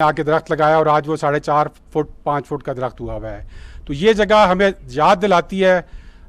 आके दरख्त लगाया और आज वो 4.5 फुट 5 फुट का दरख्त हुआ है। तो ये जगह हमें याद दिलाती है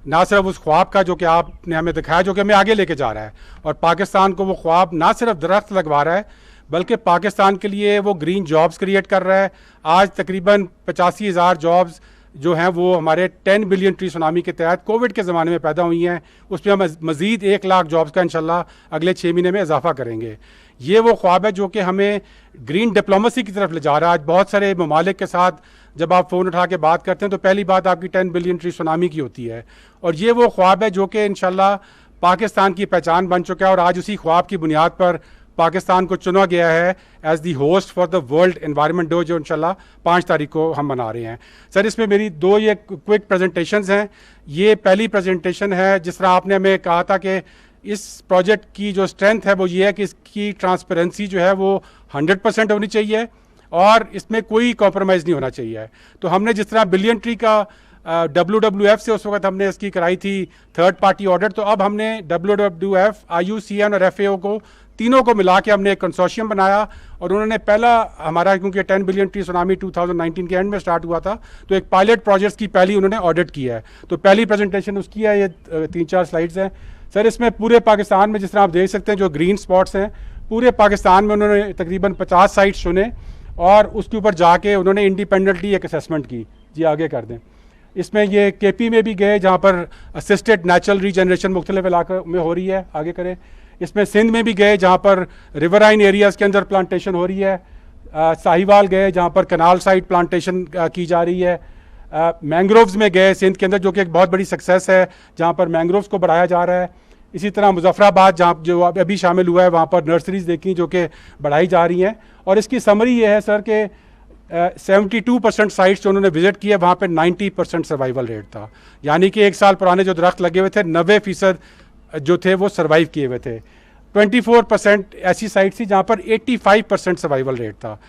ना सिर्फ उस ख्वाब का जो कि आपने हमें दिखाया, जो कि हमें आगे लेके जा रहा है, और पाकिस्तान को वो ख्वाब ना सिर्फ दरख्त लगवा रहा है बल्कि पाकिस्तान के लिए वो ग्रीन जॉब्स क्रिएट कर रहा है। आज तकरीबन 85,000 जॉब्स जो हैं वो हमारे 10 बिलियन ट्री सुनामी के तहत कोविड के ज़माने में पैदा हुई हैं। उस पर हम मज़ीद 1 लाख जॉब्स का इंशाल्लाह अगले 6 महीने में इजाफा करेंगे। ये वो ख्वाब है जो कि हमें ग्रीन डिप्लोमेसी की तरफ ले जा रहा है। आज बहुत सारे ममालिक के साथ जब आप फ़ोन उठा के बात करते हैं तो पहली बात आपकी 10 बिलियन ट्री सुनामी की होती है, और ये वो ख्वाब है जो कि इंशाल्लाह पाकिस्तान की पहचान बन चुका है। और आज उसी ख्वाब की बुनियाद पर पाकिस्तान को चुना गया है as the host for the world environment day, जो इंशाल्लाह 5 तारीख को हम मना रहे हैं। सर, इसमें मेरी 2 ये क्विक प्रेजेंटेशंस हैं। ये पहली प्रेजेंटेशन है, जिस तरह आपने हमें कहा था कि इस प्रोजेक्ट की जो स्ट्रेंथ है वो ये है कि इसकी ट्रांसपेरेंसी जो है वो 100% होनी चाहिए और इसमें कोई कॉम्प्रोमाइज़ नहीं होना चाहिए। तो हमने जिस तरह बिलियन ट्री का WWF से उस वक्त हमने इसकी कराई थी थर्ड पार्टी ऑडिट, तो अब हमने WWF, IUCN और FAO को तीनों को मिला के हमने एक कंसोर्शियम बनाया। और उन्होंने पहला हमारा, क्योंकि 10 बिलियन ट्री सुनामी 2019 के एंड में स्टार्ट हुआ था, तो एक पायलट प्रोजेक्ट्स की पहली उन्होंने ऑडिट की है। तो पहली प्रेजेंटेशन उसकी है। ये 3-4 स्लाइड्स हैं सर। इसमें पूरे पाकिस्तान में जिस तरह आप देख सकते हैं जो ग्रीन स्पॉट्स हैं, पूरे पाकिस्तान में उन्होंने तकरीबन 50 साइट्स चुने और उसके ऊपर जाके उन्होंने इंडिपेंडेंटली एक असेसमेंट की। जी आगे कर दें। इसमें ये KP में भी गए जहाँ पर असिस्टेड नेचुरल रीजनरेशन मुख्तलिफ इलाकों में हो रही है। आगे करें। इसमें सिंध में भी गए जहाँ पर रिवराइन एरियाज़ के अंदर प्लांटेशन हो रही है। साहिवाल गए जहाँ पर कनाल साइड प्लांटेशन की जा रही है। मैंग्रोव्स में गए सिंध के अंदर, जो कि एक बहुत बड़ी सक्सेस है, जहाँ पर मैंग्रोव्स को बढ़ाया जा रहा है। इसी तरह मुजफ्फराबाद जहाँ जो अभी शामिल हुआ है, वहाँ पर नर्सरीज देखी जो कि बढ़ाई जा रही हैं। और इसकी समरी ये है सर कि 72% साइट्स जो उन्होंने विजिट किए वहाँ पे 90% सर्वाइवल रेट था। यानी कि 1 साल पुराने जो दरख्त लगे हुए थे 90% जो थे वो सर्वाइव किए हुए थे। 24% ऐसी साइट थी जहाँ पर 85% सर्वाइवल रेट था,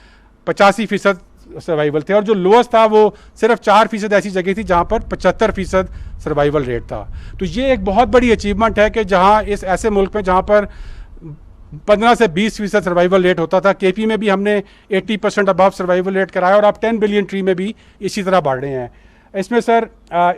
85% सर्वाइवल थे। और जो लोएस्ट था वो सिर्फ 4% ऐसी जगह थी जहाँ पर 75% सर्वाइवल रेट था। तो ये एक बहुत बड़ी अचीवमेंट है कि जहाँ इस ऐसे मुल्क में जहाँ पर 15 से 20% सर्वाइवल रेट होता था, KP में भी हमने 80% अबव सर्वाइवल रेट कराया और आप 10 बिलियन ट्री में भी इसी तरह बढ़ रहे हैं। इसमें सर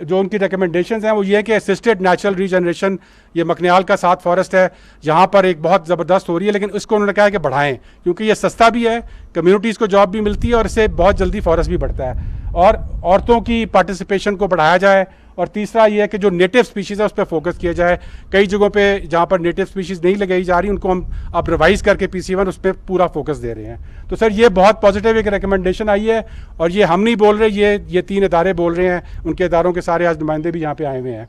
जो उनकी रिकमेंडेशंस हैं वो ये है कि असिस्टेड नेचुरल रीजनरेशन, ये मकनियाल का 7 फॉरेस्ट है जहाँ पर एक बहुत ज़बरदस्त हो रही है, लेकिन इसको उन्होंने कहा है कि बढ़ाएं क्योंकि ये सस्ता भी है, कम्युनिटीज़ को जॉब भी मिलती है और इससे बहुत जल्दी फॉरेस्ट भी बढ़ता है। और औरतों की पार्टिसिपेशन को बढ़ाया जाए। और तीसरा ये है कि जो नेटिव स्पीशीज़ है उस पर फोकस किया जाए। कई जगहों पे जहाँ पर नेटिव स्पीशीज़ नहीं लगाई जा रही उनको हम अब रिवाइज़ करके PC1 उस पर पूरा फोकस दे रहे हैं। तो सर ये बहुत पॉजिटिव एक रिकमेंडेशन आई है और ये हम नहीं बोल रहे, ये 3 इदारे बोल रहे हैं। उनके इदारों के सारे आज नुमाइंदे भी यहाँ पे आए हुए हैं।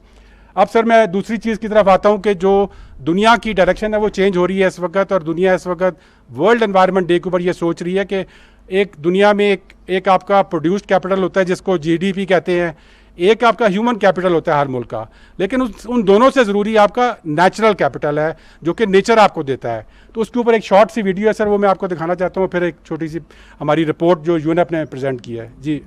अब सर मैं दूसरी चीज़ की तरफ आता हूँ कि जो दुनिया की डायरेक्शन है वो चेंज हो रही है इस वक्त, और दुनिया इस वक्त वर्ल्ड एनवायरनमेंट डे के ऊपर ये सोच रही है कि एक दुनिया में एक आपका प्रोड्यूस्ड कैपिटल होता है जिसको GDP कहते हैं, एक आपका ह्यूमन कैपिटल होता है हर मुल्क का, लेकिन उन दोनों से ज़रूरी आपका नेचुरल कैपिटल है जो कि नेचर आपको देता है। तो उसके ऊपर एक शॉर्ट सी वीडियो है सर, वो मैं आपको दिखाना चाहता हूँ, फिर एक छोटी सी हमारी रिपोर्ट जो UNEP ने प्रेजेंट की है। जी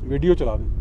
वीडियो चला दें।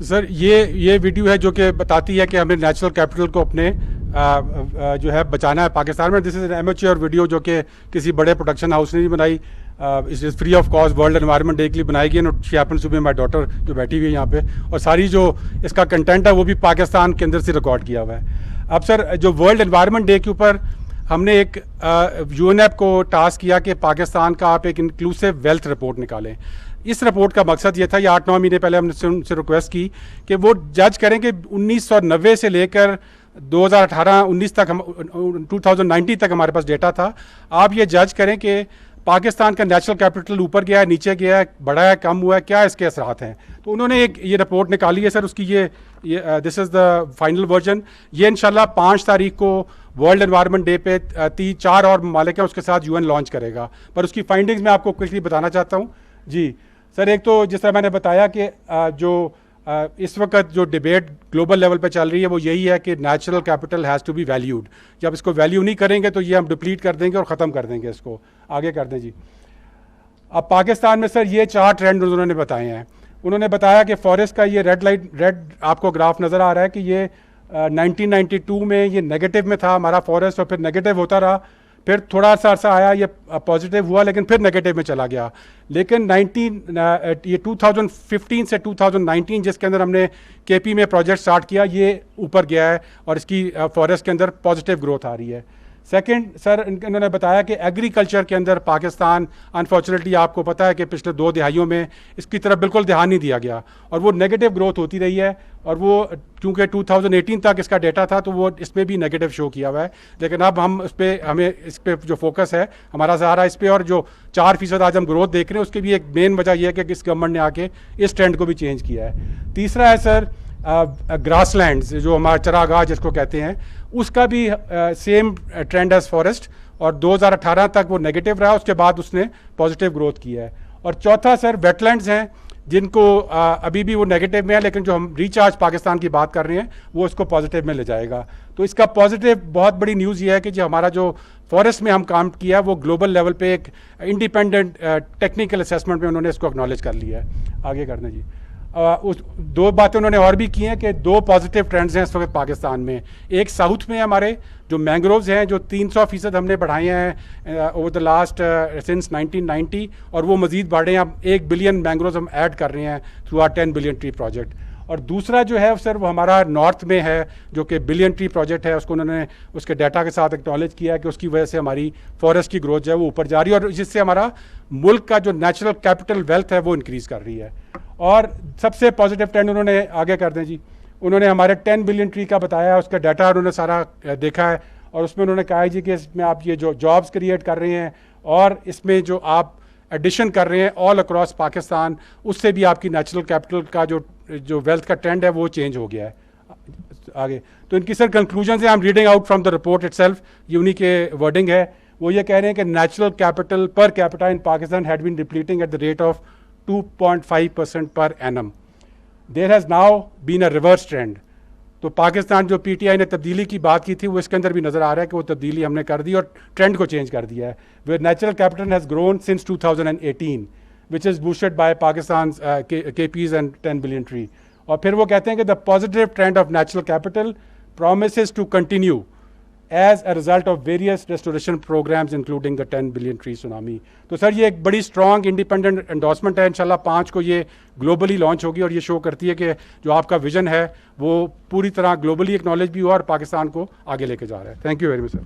सर ये वीडियो है जो कि बताती है कि हमें नेचुरल कैपिटल को अपने जो है बचाना है पाकिस्तान में। This is an amateur video जो कि किसी बड़े प्रोडक्शन हाउस ने नहीं बनाई, it is free of cost, world environment day के लिए बनाई गई। And she happens to be my daughter जो बैठी हुई है यहाँ पे, और सारी जो इसका कंटेंट है वो भी पाकिस्तान के अंदर से रिकॉर्ड किया हुआ है। अब सर जो वर्ल्ड एनवायरनमेंट डे के ऊपर हमने एक यूएनएप को टास्क किया कि पाकिस्तान का आप एक इंक्लूसिव वेल्थ रिपोर्ट निकालें। इस रिपोर्ट का मकसद ये था, ये 8-9 महीने पहले हमने उनसे रिक्वेस्ट की कि वो जज करें कि 1990 से लेकर 2018-19 तक, हम 2019 तक हमारे पास डेटा था। आप ये जज करें कि पाकिस्तान का नेचुरल कैपिटल ऊपर गया है, नीचे गया है, बढ़ा है, कम हुआ है, क्या इसके असरात हैं। तो उन्होंने एक ये रिपोर्ट निकाली है सर, उसकी ये this is the final version. ये इंशाल्लाह 5 तारीख को वर्ल्ड एनवायरनमेंट डे पे 4 और ममालिक हैं उसके साथ यूएन लॉन्च करेगा। पर उसकी फाइंडिंग्स मैं आपको क्विकली बताना चाहता हूँ जी। सर एक तो जिस तरह मैंने बताया कि जो इस वक्त जो डिबेट ग्लोबल लेवल पे चल रही है वो यही है कि natural capital has to be valued. जब इसको वैल्यू नहीं करेंगे तो ये हम डिप्लीट कर देंगे और ख़त्म कर देंगे इसको। आगे कर दें जी। अब पाकिस्तान में सर ये 4 ट्रेंड उन्होंने बताए हैं। उन्होंने बताया कि फॉरेस्ट का ये रेड आपको ग्राफ नज़र आ रहा है कि ये 1992 में ये नेगेटिव में था हमारा फॉरेस्ट, और फिर नेगेटिव होता रहा, फिर थोड़ा सा अर्सा आया ये पॉजिटिव हुआ, लेकिन फिर नेगेटिव में चला गया। लेकिन 2015 से 2019 जिसके अंदर हमने केपी में प्रोजेक्ट स्टार्ट किया, ये ऊपर गया है और इसकी फॉरेस्ट के अंदर पॉजिटिव ग्रोथ आ रही है। सेकंड सर इन्होंने बताया कि एग्रीकल्चर के अंदर पाकिस्तान अनफॉर्चुनेटली आपको पता है कि पिछले 2 दिहाइयों में इसकी तरफ बिल्कुल ध्यान नहीं दिया गया और वो नेगेटिव ग्रोथ होती रही है। और वो क्योंकि 2018 तक इसका डेटा था तो वो इसमें भी नेगेटिव शो किया हुआ है। लेकिन अब हम हमें इस पर जो फोकस है हमारा ज़्यादा इस पर, और जो 4% आज हम ग्रोथ देख रहे हैं उसकी भी एक मेन वजह यह है कि इस गवर्नमेंट ने आके इस ट्रेंड को भी चेंज किया है। तीसरा है सर ग्रासलैंड्स जो हमारा चरागाह जिसको कहते हैं, उसका भी सेम ट्रेंड एज फॉरेस्ट, और 2018 तक वो नेगेटिव रहा, उसके बाद उसने पॉजिटिव ग्रोथ किया है। और चौथा सर वेटलैंड्स हैं जिनको अभी भी वो नेगेटिव में है, लेकिन जो हम रिचार्ज पाकिस्तान की बात कर रहे हैं वो इसको पॉजिटिव में ले जाएगा। तो इसका पॉजिटिव बहुत बड़ी न्यूज़ ये है कि जो हमारा जो फॉरेस्ट में हम काम किया वो ग्लोबल लेवल पे एक इंडिपेंडेंट टेक्निकल असेसमेंट में उन्होंने इसको एक्नॉलेज कर लिया है। आगे करना जी। उस 2 बातें उन्होंने और भी की हैं कि 2 पॉजिटिव ट्रेंड्स हैं इस वक्त पाकिस्तान में। एक साउथ में हमारे जो मैंग्रोव्स हैं जो 300% हमने बढ़ाए हैं ओवर द लास्ट सिंस 1990, और वो मज़ीद बढ़े हैं। अब 1 बिलियन मैंग्रोव्स हम ऐड कर रहे हैं through our 10 billion tree project. और दूसरा जो है सर वो हमारा नॉर्थ में है जो कि बिलियन ट्री प्रोजेक्ट है, उसको उन्होंने उसके डाटा के साथ एक्नॉलेज किया है कि उसकी वजह से हमारी फॉरेस्ट की ग्रोथ जो है वो ऊपर जा रही है, और जिससे हमारा मुल्क का जो नेचुरल कैपिटल वेल्थ है वो इंक्रीज़ कर रही है। और सबसे पॉजिटिव ट्रेंड उन्होंने आगे कर दें जी, उन्होंने हमारे 10 बिलियन ट्री का बताया है, उसका डाटा उन्होंने सारा देखा है, और उसमें उन्होंने कहा है जी कि इसमें आप ये जो जॉब्स क्रिएट कर रहे हैं और इसमें जो आप एडिशन कर रहे हैं ऑल अक्रॉस पाकिस्तान, उससे भी आपकी नेचुरल कैपिटल का जो वेल्थ का ट्रेंड है वो चेंज हो गया है। आगे तो इनकी सर कंक्लूजन है, I am reading out from the report itself, ये उन्हीं के वर्डिंग है। वो ये कह रहे हैं कि natural capital per capita in Pakistan had been depleting at the rate of 2.5% per annum. There has now been a reverse trend. तो पाकिस्तान जो पीटीआई ने तब्दीली की बात की थी वो इसके अंदर भी नज़र आ रहा है कि वो तब्दीली हमने कर दी और ट्रेंड को चेंज कर दिया है। Where natural capital has grown since 2018 which is boosted by Pakistan KP's and 10 billion tree. और फिर वो कहते हैं कि the positive trend of natural capital promises to continue as a result of various restoration programs including the 10 billion tree tsunami। तो sir ये एक बड़ी स्ट्रॉन्ग इंडिपेंडेंट एंडोर्समेंट है, इंशाल्लाह 5 को ये ग्लोबली लॉन्च होगी, और ये शो करती है कि जो आपका विजन है वो पूरी तरह ग्लोबली एक्नॉलेज भी हुआ और पाकिस्तान को आगे लेके जा रहा है। Thank you very much sir.